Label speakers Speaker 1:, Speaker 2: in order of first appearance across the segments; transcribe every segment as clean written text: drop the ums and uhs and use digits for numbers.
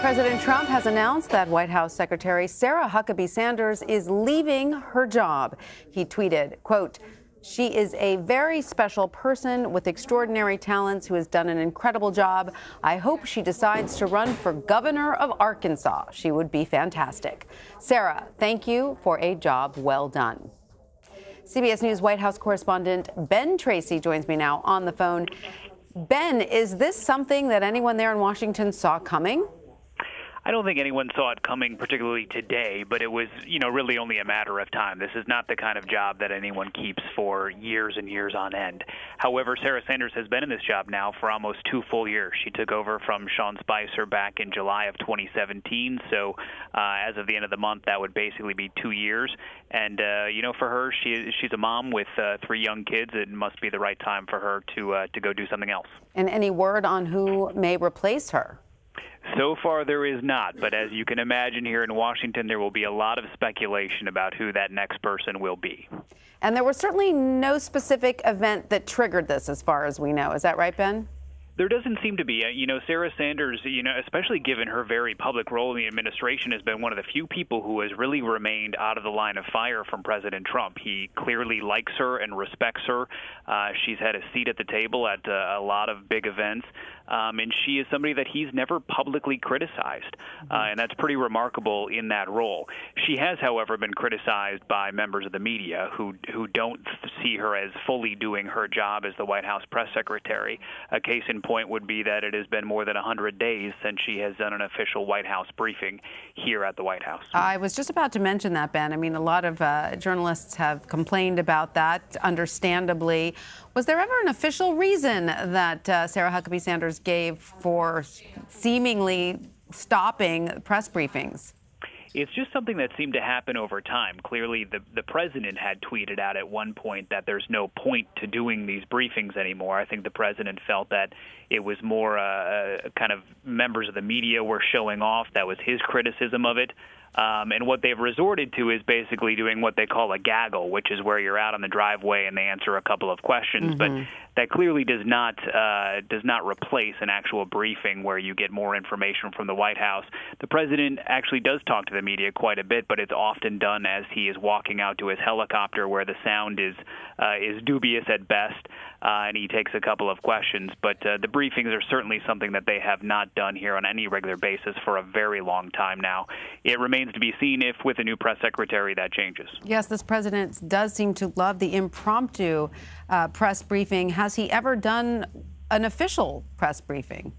Speaker 1: President Trump has announced that White House Secretary Sarah Huckabee Sanders is leaving her job. He tweeted, quote, "She is a very special person with extraordinary talents who has done an incredible job. I hope she decides to run for governor of Arkansas. She would be fantastic. Sarah, thank you for a job well done." CBS News White House correspondent Ben Tracy joins me now on the phone. Ben, is this something that anyone there in Washington saw coming?
Speaker 2: I don't think anyone saw it coming, particularly today, but it was, really only a matter of time. This is not the kind of job that anyone keeps for years and years on end. However, Sarah Sanders has been in this job now for almost 2 full years. She took over from Sean Spicer back in July of 2017, so as of the end of the month, that would basically be 2 years. And, for her, she's a mom with 3 young kids. It must be the right time for her to go do something else.
Speaker 1: And any word on who may replace her?
Speaker 2: So far, there is not. But as you can imagine, here in Washington, there will be a lot of speculation about who that next person will be.
Speaker 1: And there was certainly no specific event that triggered this, as far as we know. Is that right, Ben?
Speaker 2: There doesn't seem to be. Sarah Sanders, especially given her very public role in the administration, has been one of the few people who has really remained out of the line of fire from President Trump. He clearly likes her and respects her. She's had a seat at the table at a lot of big events. And she is somebody that he's never publicly criticized. And that's pretty remarkable in that role. She has, however, been criticized by members of the media who don't see her as fully doing her job as the White House press secretary. A case in point would be that it has been more than 100 days since she has done an official White House briefing here at the White House. I
Speaker 1: was just about to mention that, Ben. I mean, a lot of journalists have complained about that, understandably. Was there ever an official reason that Sarah Huckabee Sanders gave for seemingly stopping press briefings?
Speaker 2: It's just something that seemed to happen over time. Clearly, the president had tweeted out at one point that there's no point to doing these briefings anymore. I think the president felt that it was more kind of members of the media were showing off. That was his criticism of it. And what they've resorted to is basically doing what they call a gaggle, which is where you're out on the driveway and they answer a couple of questions. But that clearly does not replace an actual briefing where you get more information from the White House. The president actually does talk to the media quite a bit, but it's often done as he is walking out to his helicopter where the sound is dubious at best, and he takes a couple of questions. But the briefings are certainly something that they have not done here on any regular basis for a very long time now. It remains to be seen if, with a new press secretary, that changes.
Speaker 1: Yes, this president does seem to love the impromptu press briefing. Has he ever done an official press briefing?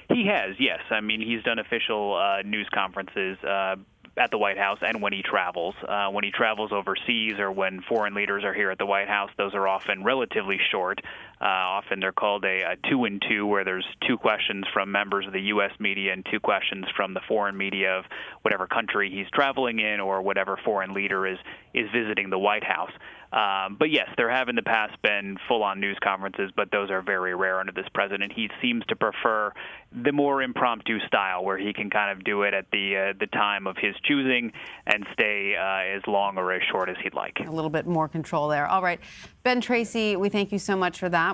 Speaker 2: He has, yes. I mean, he's done official news conferences at the White House and when he travels. When he travels overseas or when foreign leaders are here at the White House, those are often relatively short. Often they're called a 2-in-2, where there's 2 questions from members of the U.S. media and 2 questions from the foreign media of whatever country he's traveling in or whatever foreign leader is visiting the White House. But yes, there have in the past been full-on news conferences, but those are very rare under this president. He seems to prefer the more impromptu style, where he can kind of do it at the time of his choosing and stay as long or as short as he'd like.
Speaker 1: A little bit more control there. All right. Ben Tracy, we thank you so much for that.